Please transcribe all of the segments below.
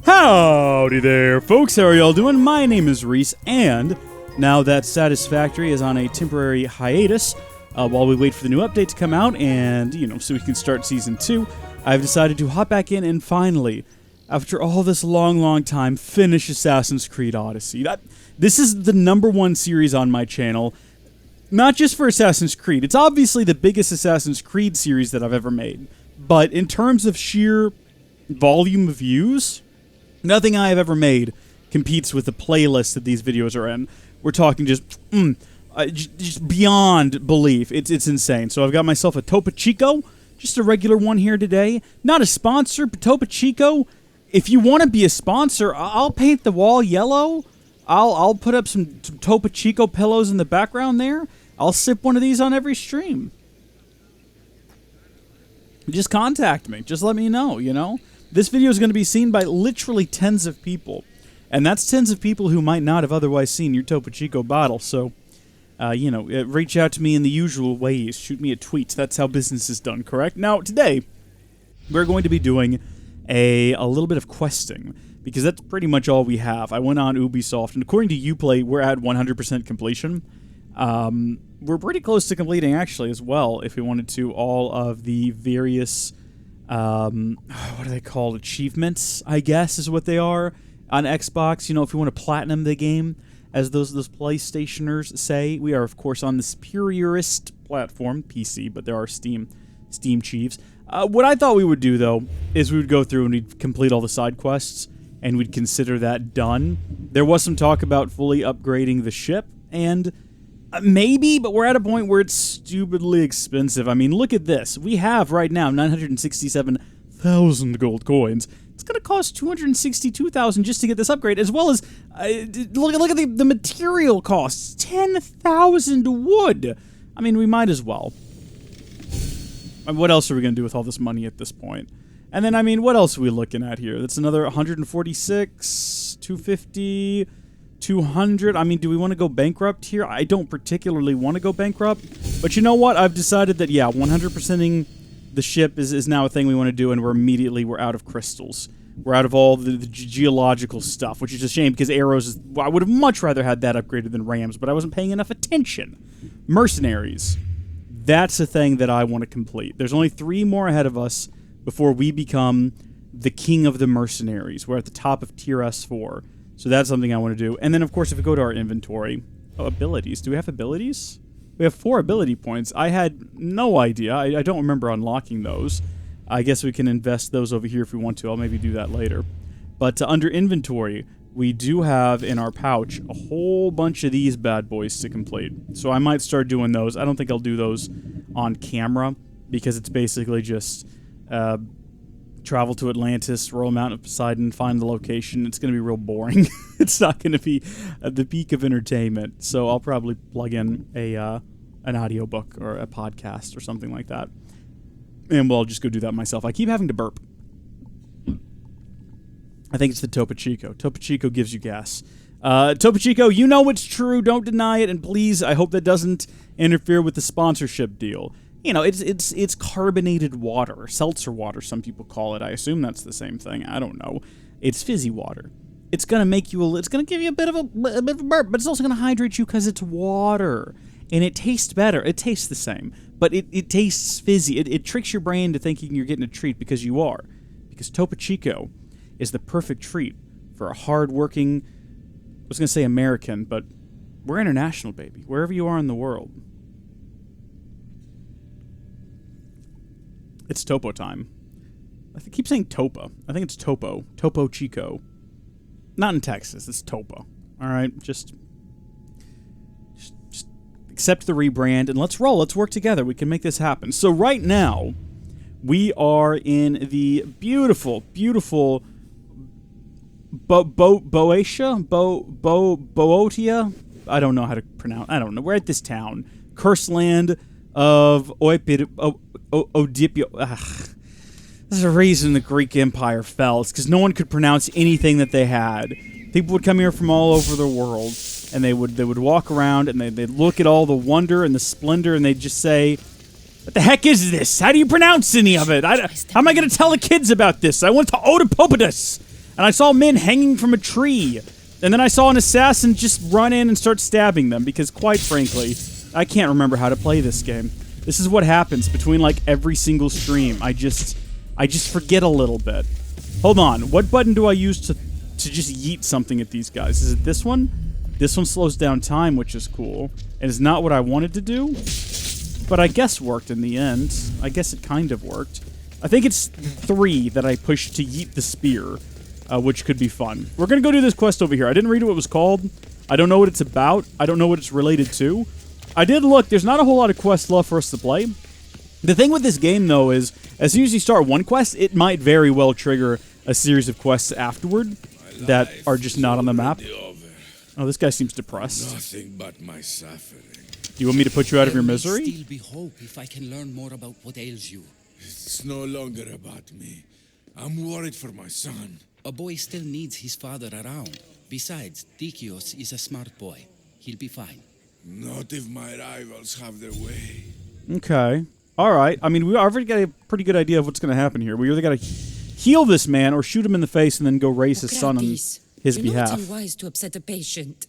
Howdy there, folks. How are y'all doing? My name is Rees, and now that Satisfactory is on a temporary hiatus, while we wait for the new update to come out and, so we can start Season 2, I've decided to hop back in and finally, after all this long time, finish Assassin's Creed Odyssey. This is the #1 series on my channel, not just for Assassin's Creed. It's obviously the biggest Assassin's Creed series that I've ever made, but in terms of sheer volume of views, nothing I have ever made competes with the playlist that these videos are in. We're talking just beyond belief. It's insane. So I've got myself a Topo Chico, just a regular one here today. Not a sponsor, but Topo Chico, if you want to be a sponsor, I'll paint the wall yellow. I'll put up some Topo Chico pillows in the background there. I'll sip one of these on every stream. Just contact me. Just let me know, This video is going to be seen by literally tens of people. And that's tens of people who might not have otherwise seen your Topo Chico bottle. So, reach out to me in the usual ways. Shoot me a tweet. That's how business is done, correct? Now, today, we're going to be doing a little bit of questing, because that's pretty much all we have. I went on Ubisoft, and according to Uplay, we're at 100% completion. We're pretty close to completing, actually, as well, if we wanted to, all of the various... what are they called? Achievements, I guess, is what they are on Xbox. If you want to platinum the game, as those PlayStationers say. We are, of course, on the superiorist platform, PC, but there are Steam Chiefs. What I thought we would do, though, is we would go through and we'd complete all the side quests, and we'd consider that done. There was some talk about fully upgrading the ship, and... maybe, but we're at a point where it's stupidly expensive. I mean, look at this. We have right now 967,000 gold coins. It's going to cost 262,000 just to get this upgrade, as well as, look at the material costs. 10,000 wood. I mean, we might as well. What else are we going to do with all this money at this point? And then, I mean, what else are we looking at here? That's another 146, 250... 200. I mean, do we want to go bankrupt here? I don't particularly want to go bankrupt, but you know what? I've decided that, yeah, 100%ing the ship is now a thing we want to do, and we're out of crystals. We're out of all the geological stuff, which is a shame, because arrows I would have much rather had that upgraded than rams, but I wasn't paying enough attention. Mercenaries. That's a thing that I want to complete. There's only 3 more ahead of us before we become the king of the mercenaries. We're at the top of tier S4. So that's something I want to do. And then, of course, if we go to our inventory... Oh, abilities. Do we have abilities? We have 4 ability points. I had no idea. I don't remember unlocking those. I guess we can invest those over here if we want to. I'll maybe do that later. But under inventory, we do have in our pouch a whole bunch of these bad boys to complete. So I might start doing those. I don't think I'll do those on camera, because it's basically just... travel to Atlantis, Royal Mountain of Poseidon, find the location. It's going to be real boring. It's not going to be the peak of entertainment. So I'll probably plug in an audiobook or a podcast or something like that. And I'll just go do that myself. I keep having to burp. I think it's the Topo Chico. Topo Chico gives you gas. Topo Chico, you know it's true. Don't deny it. And please, I hope that doesn't interfere with the sponsorship deal. It's carbonated water, seltzer water, some people call it. I assume that's the same thing. I don't know. It's fizzy water. It's gonna make you. It's gonna give you a bit of a burp, but it's also gonna hydrate you because it's water, and it tastes better. It tastes the same, but it tastes fizzy. It tricks your brain to thinking you're getting a treat because you are, because Topo Chico is the perfect treat for a hard-working. I was gonna say American, but we're international, baby. Wherever you are in the world. It's Topo time. I keep saying Topo. I think it's Topo. Topo Chico. Not in Texas. It's Topo. All right? Just accept the rebrand and let's roll. Let's work together. We can make this happen. So right now, we are in the beautiful Boeotia? I don't know how to pronounce. I don't know. We're at this town. Cursed land of Oedipio. There's a reason the Greek Empire fell. It's because no one could pronounce anything that they had. People would come here from all over the world, and they would walk around, and they'd look at all the wonder and the splendor, and they'd just say, "What the heck is this? How do you pronounce any of it? How am I going to tell the kids about this? I went to Oedipus." And I saw men hanging from a tree. And then I saw an assassin just run in and start stabbing them because, quite frankly, I can't remember how to play this game. This is what happens between, like, every single stream. I just forget a little bit. Hold on. What button do I use to just yeet something at these guys? Is it this one? This one slows down time, which is cool. And it's not what I wanted to do, but I guess worked in the end. I guess it kind of worked. I think it's 3 that I pushed to yeet the spear, which could be fun. We're going to go do this quest over here. I didn't read what it was called. I don't know what it's about. I don't know what it's related to. I did look. There's not a whole lot of quests left for us to play. The thing with this game, though, is as soon as you start one quest, it might very well trigger a series of quests afterward that are just not on the map. Oh, this guy seems depressed. Nothing but my suffering. Do you want me to put you out of your misery? There may still be hope if I can learn more about what ails you. It's no longer about me. I'm worried for my son. A boy still needs his father around. Besides, Dikios is a smart boy. He'll be fine. Not if my rivals have their way. Okay. All right. I mean, we already got a pretty good idea of what's going to happen here. We either got to heal this man or shoot him in the face and then go raise his son on his behalf. It's unwise to upset a patient.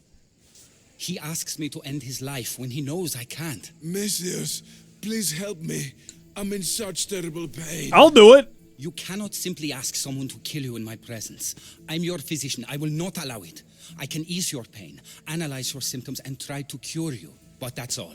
He asks me to end his life when he knows I can't. Messias, please help me. I'm in such terrible pain. I'll do it. You cannot simply ask someone to kill you in my presence. I'm your physician. I will not allow it. I can ease your pain, analyze your symptoms, and try to cure you. But that's all.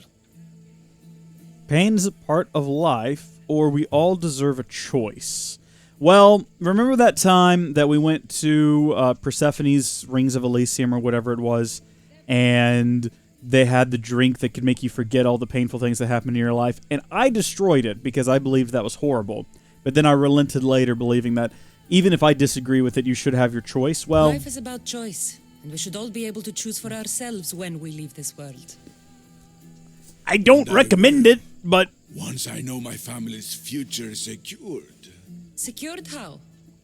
Pain is a part of life, or we all deserve a choice. Well, remember that time that we went to Persephone's Rings of Elysium or whatever it was, and they had the drink that could make you forget all the painful things that happened in your life, and I destroyed it because I believed that was horrible. But then I relented later, believing that even if I disagree with it, you should have your choice. Well, Life is about choice, and we should all be able to choose for ourselves when we leave this world. I don't recommend it, but Once I know my family's future is secured. Secured how?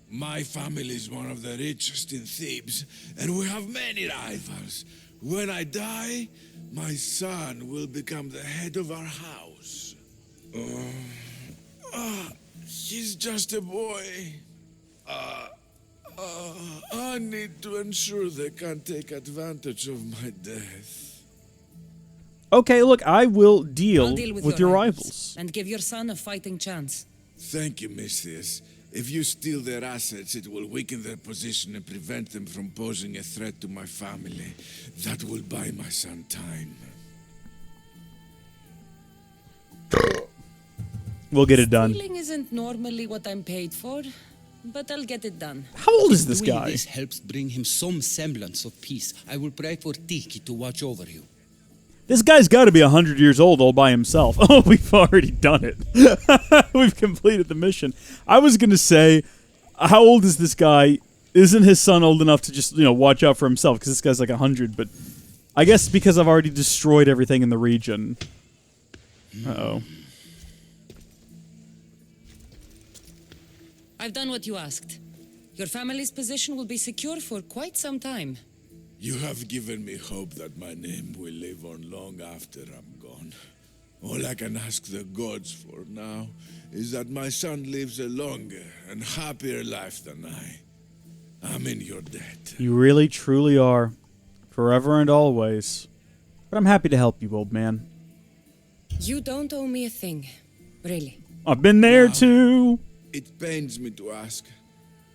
My family is one of the richest in Thebes, and we have many rivals. When I die, my son will become the head of our house. He's just a boy. I need to ensure they can't take advantage of my death. okay, look, I will deal, I'll deal with your rivals. and give your son a fighting chance. Thank you, Messias. If you steal their assets, it will weaken their position and prevent them from posing a threat to my family. That will buy my son time. We'll get it done. Stealing isn't normally what I'm paid for, but I'll get it done. How old is this Doing guy? this helps bring him some semblance of peace. I will pray for Tiki to watch over you. This guy's got to be 100 years old all by himself. Oh, we've already done it. We've completed the mission. I was going to say, how old is this guy? Isn't his son old enough to just, watch out for himself? Because this guy's like 100, but I guess because I've already destroyed everything in the region. Uh-oh. I've done what you asked. Your family's position will be secure for quite some time. You have given me hope that my name will live on long after I'm gone. All I can ask the gods for now is that my son lives a longer and happier life than I. I'm in your debt. You really, truly are. Forever and always. But I'm happy to help you, old man. You don't owe me a thing. Really. I've been there Now, too. It pains me to ask,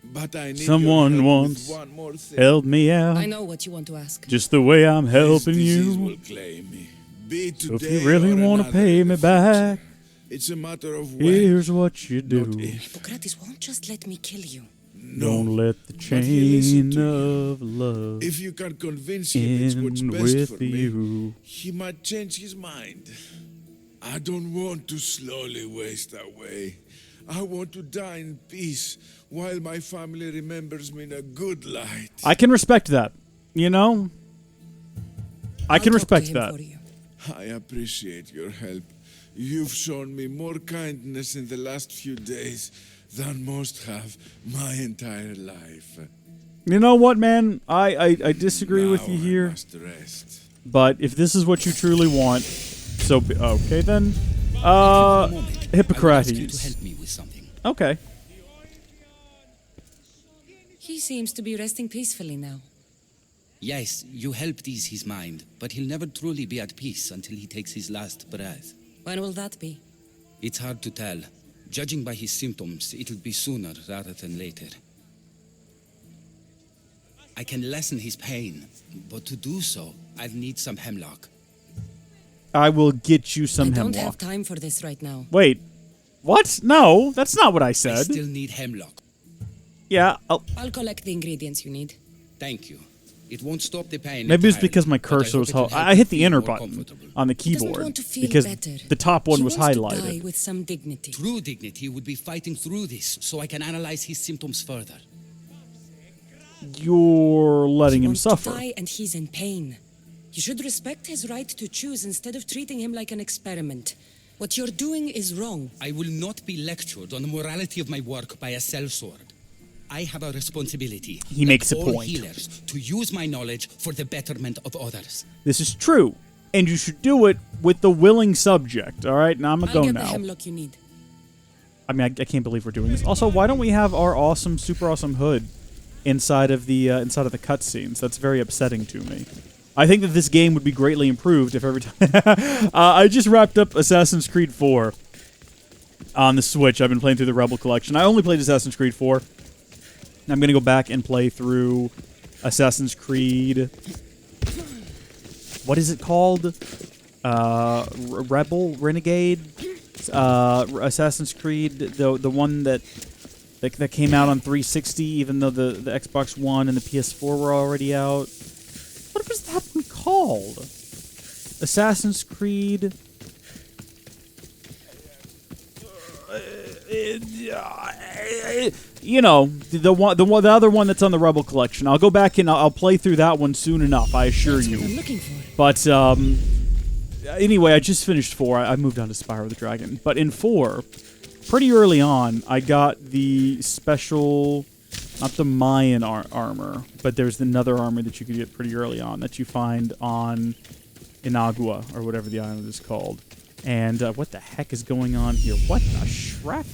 but I need Someone your help once with one more thing. Help me out. I know what you want to ask. Just the way I'm This helping disease you. will claim me. Be it So if today you really or want to another pay in me the future. back, It's a matter of when. here's what you do. Not if. Hippocrates won't just let me kill you. Don't let the But he'll listen chain to you. of love If you can convince him it's what's end best with for me, you. he might change his mind. I don't want to slowly waste away. I want to die in peace while my family remembers me in a good light. I can respect that. I can I'll talk to respect him that. for you. I appreciate your help. You've shown me more kindness in the last few days than most have my entire life. You know what, man? I disagree with you Now I here. must rest. But if this is what you truly want, so okay then. For a moment, I will ask you to Hippocrates. help me with something. Okay. He seems to be resting peacefully now. Yes, you helped ease his mind, but he'll never truly be at peace until he takes his last breath. When will that be? It's hard to tell. Judging by his symptoms, it'll be sooner rather than later. I can lessen his pain, but to do so, I'll need some hemlock. I will get you some I hemlock. don't have time for this right now. Wait. What? No, that's not what I I said. still need hemlock. Yeah, I'll collect the ingredients you need. Thank you. It won't stop the pain. maybe it's entirely, because my but I cursor hope was... it'll help I you hit the feel enter more button comfortable. on the He doesn't keyboard want to feel because better. the top one He was wants to highlighted. die with some dignity. True dignity would be fighting through this so I can analyze his symptoms further. You're letting He him wants suffer. to die and he's in pain. You should respect his right to choose instead of treating him like an experiment. What you're doing is wrong. I will not be lectured on the morality of my work by a sellsword. I have a responsibility. He makes a all point. healers, to use my knowledge for the betterment of others. This is true, and you should do it with the willing subject. All right, now I'm gonna I'll go get the now. hemlock you need. I mean, I can't believe we're doing this. Also, why don't we have our awesome, super awesome hood inside of the cutscenes? That's very upsetting to me. I think that this game would be greatly improved if every time... I just wrapped up Assassin's Creed 4 on the Switch. I've been playing through the Rebel Collection. I only played Assassin's Creed 4. I'm going to go back and play through Assassin's Creed... What is it called? Rebel? Renegade? Assassin's Creed, the one that came out on 360, even though the Xbox One and the PS4 were already out. What was that one called? Assassin's Creed. You know, the other one that's on the Rebel Collection. I'll go back and I'll play through that one soon enough. I assure That's you. what I'm looking for. But anyway, I just finished 4. I moved on to Spyro the Dragon. But in 4, pretty early on, I got the special, not the Mayan armor, but there's another armor that you could get pretty early on that you find on Inagua, or whatever the island is called. And what the heck is going on here? What the Shrek?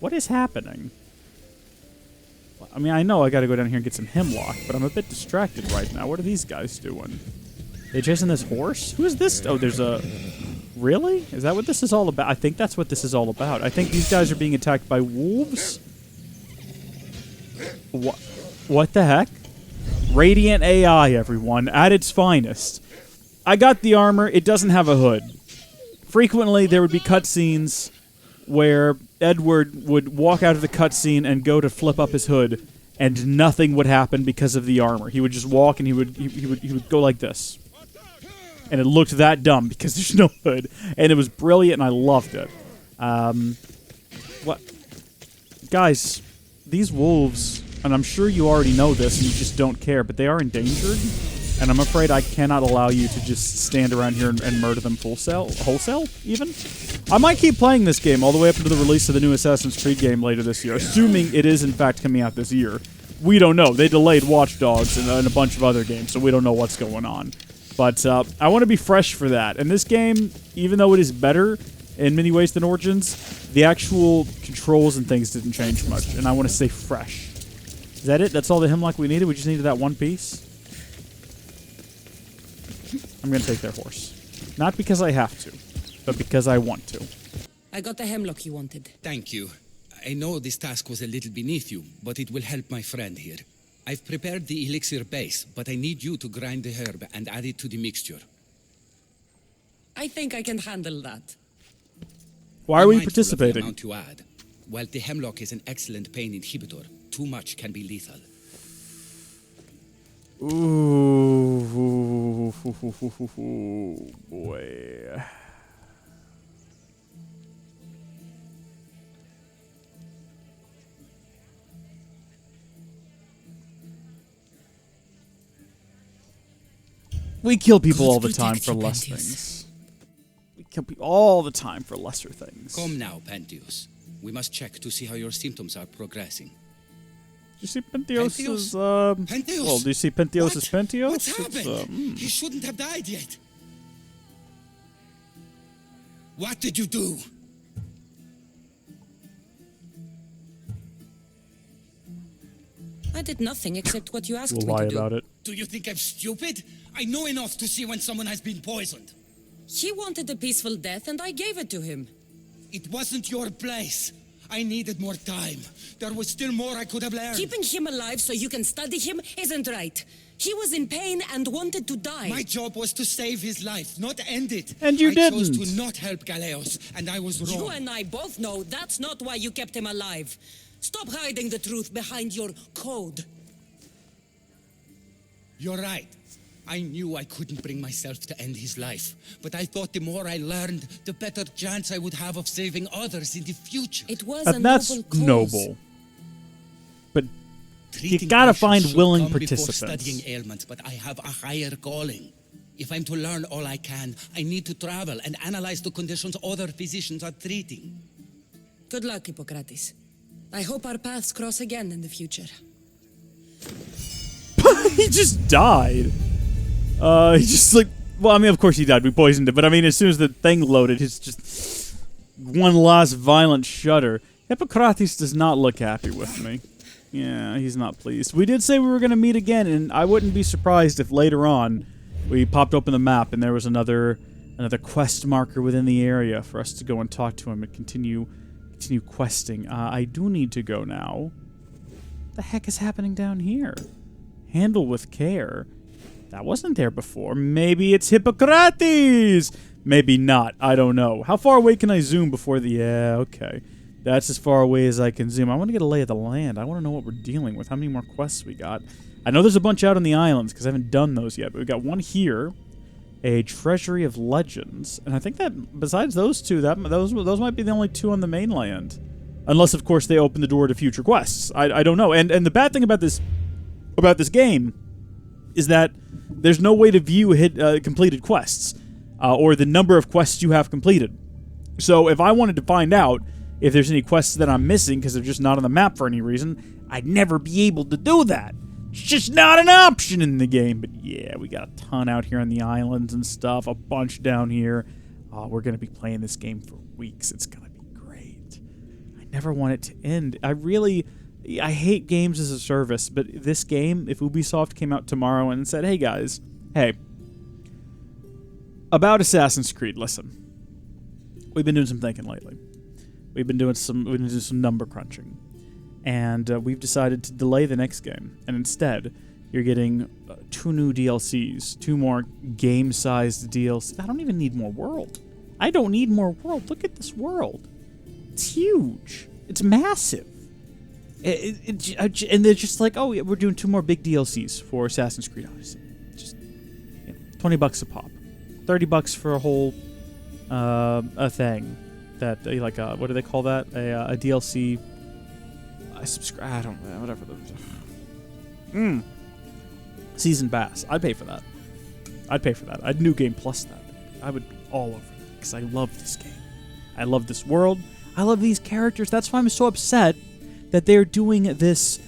What is happening? I mean, I know I gotta go down here and get some hemlock, but I'm a bit distracted right now. What are these guys doing? They chasing this horse? Who is this? Oh, there's a... Really? Is that what this is all about? I think that's what this is all about. I think these guys are being attacked by wolves? What the heck? Radiant AI, everyone. At its finest. I got the armor. It doesn't have a hood. Frequently, there would be cutscenes where Edward would walk out of the cutscene and go to flip up his hood, and nothing would happen because of the armor. He would just walk and he would go like this. And it looked that dumb because there's no hood. And it was brilliant, and I loved it. What? Guys, these wolves, and I'm sure you already know this and you just don't care, but they are endangered. And I'm afraid I cannot allow you to just stand around here and murder them wholesale, even? I might keep playing this game all the way up until the release of the new Assassin's Creed game later this year, assuming it is in fact coming out this year. We don't know. They delayed Watch Dogs and a bunch of other games, so we don't know what's going on. But I want to be fresh for that. And this game, even though it is better in many ways than Origins, the actual controls and things didn't change much, and I want to stay fresh. Is that it? That's all the hemlock we needed? We just needed that one piece? I'm going to take their horse. Not because I have to, but because I want to. I got the hemlock you wanted. Thank you. I know this task was a little beneath you, but it will help my friend here. I've prepared the elixir base, but I need you to grind the herb and add it to the mixture. I think I can handle that. Why are we Be mindful of the participating? amount you add. While the hemlock is an excellent pain inhibitor, too much can be lethal. Ooh, boy. We kill people all the time for less things. We kill people all the time for lesser things. Come now, Pentheus. We must check to see how your symptoms are progressing. Do you see Pentheus' Pentheus? Well, do you see Pentheus' What? Pentheus? What's It's, happened? He shouldn't have died yet. What did you do? I did nothing except what you asked We'll me lie to do. about it. Do you think I'm stupid? I know enough to see when someone has been poisoned. He wanted a peaceful death, and I gave it to him. It wasn't your place. I needed more time. There was still more I could have learned. Keeping him alive so you can study him isn't right. He was in pain and wanted to die. My job was to save his life, not end it. And you I didn't. chose to not help Galeos, and I was wrong. You and I both know that's not why you kept him alive. Stop hiding the truth behind your code. You're right. I knew I couldn't bring myself to end his life, but I thought the more I learned, the better chance I would have of saving others in the future. It was a That's noble cause. noble. But Treating gotta patients find should willing come before participants. studying ailments, but I have a higher calling. If I'm to learn all I can, I need to travel and analyze the conditions other physicians are treating. Good luck, Hippocrates. I hope our paths cross again in the future. He just died. He just like, well, I mean, of course he died. We poisoned it, but I mean, as soon as the thing loaded, it's just one last violent shudder. Hippocrates does not look happy with me. Yeah, he's not pleased. We did say we were going to meet again, and I wouldn't be surprised if later on we popped open the map and there was another quest marker within the area for us to go and talk to him and continue questing. I do need to go now. What the heck is happening down here? Handle with care. That wasn't there before. Maybe it's Hippocrates! Maybe not. I don't know. How far away can I zoom before the... Yeah, okay. That's as far away as I can zoom. I want to get a lay of the land. I want to know what we're dealing with. How many more quests we got? I know there's a bunch out on the islands because I haven't done those yet. But we've got one here. A Treasury of Legends. And I think that besides those two, those might be the only two on the mainland. Unless, of course, they open the door to future quests. I don't know. And the bad thing about this game is that there's no way to view completed quests or the number of quests you have completed. So if I wanted to find out if there's any quests that I'm missing because they're just not on the map for any reason, I'd never be able to do that. It's just not an option in the game. But yeah, we got a ton out here on the islands and stuff, a bunch down here. We're going to be playing this game for weeks. It's going to be great. I never want it to end. I hate games as a service, but this game, if Ubisoft came out tomorrow and said, hey guys, about Assassin's Creed, listen, we've been doing some thinking lately. We've been doing some number crunching, and we've decided to delay the next game, and instead, you're getting 2 new DLCs, 2 more game-sized DLCs. I don't even need more world. I don't need more world. Look at this world. It's huge. It's massive. And they're just like, oh, yeah, we're doing 2 more big DLCs for Assassin's Creed Odyssey. Just $20 a pop, $30 for a whole a thing that what do they call that? A DLC. I subscribe. I don't know. Whatever. Season pass. I'd pay for that. I'd New Game Plus that. I would be all over that because I love this game. I love this world. I love these characters. That's why I'm so upset that they're doing this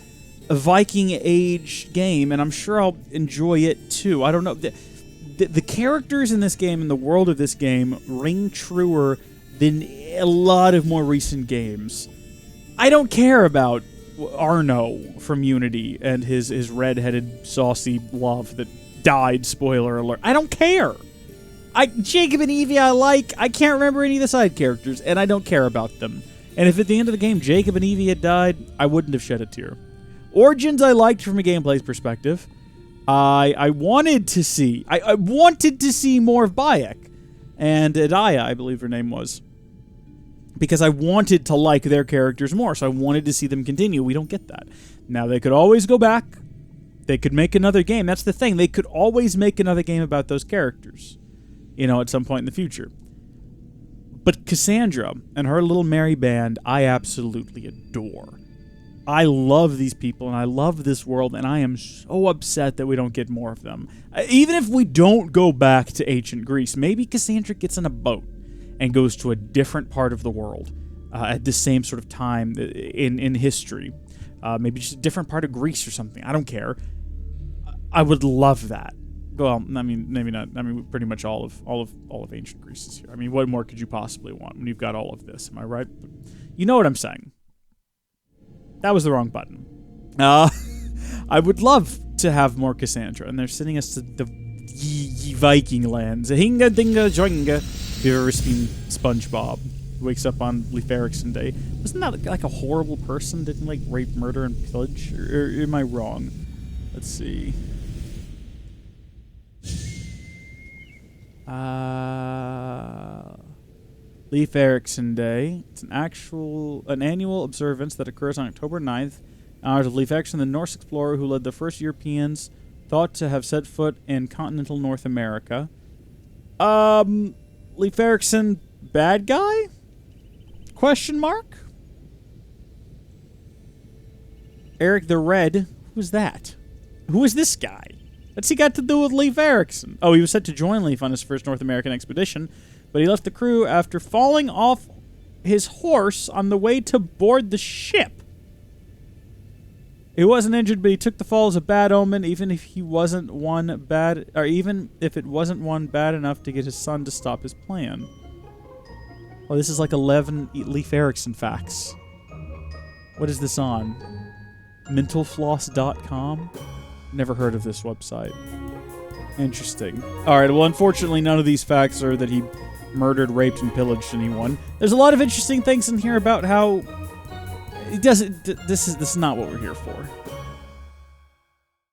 Viking Age game, and I'm sure I'll enjoy it too. I don't know. The characters in this game and the world of this game ring truer than a lot of more recent games. I don't care about Arno from Unity and his red-headed saucy love that died, spoiler alert. I don't care. Jacob and Evie I like. I can't remember any of the side characters, and I don't care about them. And if at the end of the game Jacob and Evie had died, I wouldn't have shed a tear. Origins I liked from a gameplay perspective. I wanted to see more of Bayek and Adaya, I believe her name was, because I wanted to like their characters more, so I wanted to see them continue. We don't get that. Now, they could always go back. They could make another game. That's the thing. They could always make another game about those characters, at some point in the future. But Cassandra and her little merry band, I absolutely adore. I love these people, and I love this world, and I am so upset that we don't get more of them. Even if we don't go back to ancient Greece, maybe Cassandra gets in a boat and goes to a different part of the world at the same sort of time in history. Maybe just a different part of Greece or something. I don't care. I would love that. Well, I mean, maybe not. I mean, pretty much all of ancient Greece is here. I mean, what more could you possibly want when you've got all of this? Am I right? You know what I'm saying. That was the wrong button. I would love to have more Cassandra, and they're sending us to the Viking lands. Hinga dinga joinga. If you've ever seen SpongeBob, he wakes up on Leif Erikson Day. Wasn't that like a horrible person? Didn't like rape, murder, and pillage? Or am I wrong? Let's see. Leif Erikson Day. It's an annual observance that occurs on October 9th. In honor of Leif Erikson, the Norse explorer who led the first Europeans thought to have set foot in continental North America. Leif Erikson, bad guy? Question mark? Eric the Red, who's that? Who is this guy? What's he got to do with Leif Erikson? Oh, he was set to join Leif on his first North American expedition, but he left the crew after falling off his horse on the way to board the ship. He wasn't injured, but he took the fall as a bad omen, even if it wasn't one bad enough to get his son to stop his plan. Oh, this is like 11 Leif Erikson facts. What is this on? Mentalfloss.com? Never heard of this website. Interesting. Alright, well, unfortunately, none of these facts are that he murdered, raped, and pillaged anyone. There's a lot of interesting things in here about how... This is not what we're here for.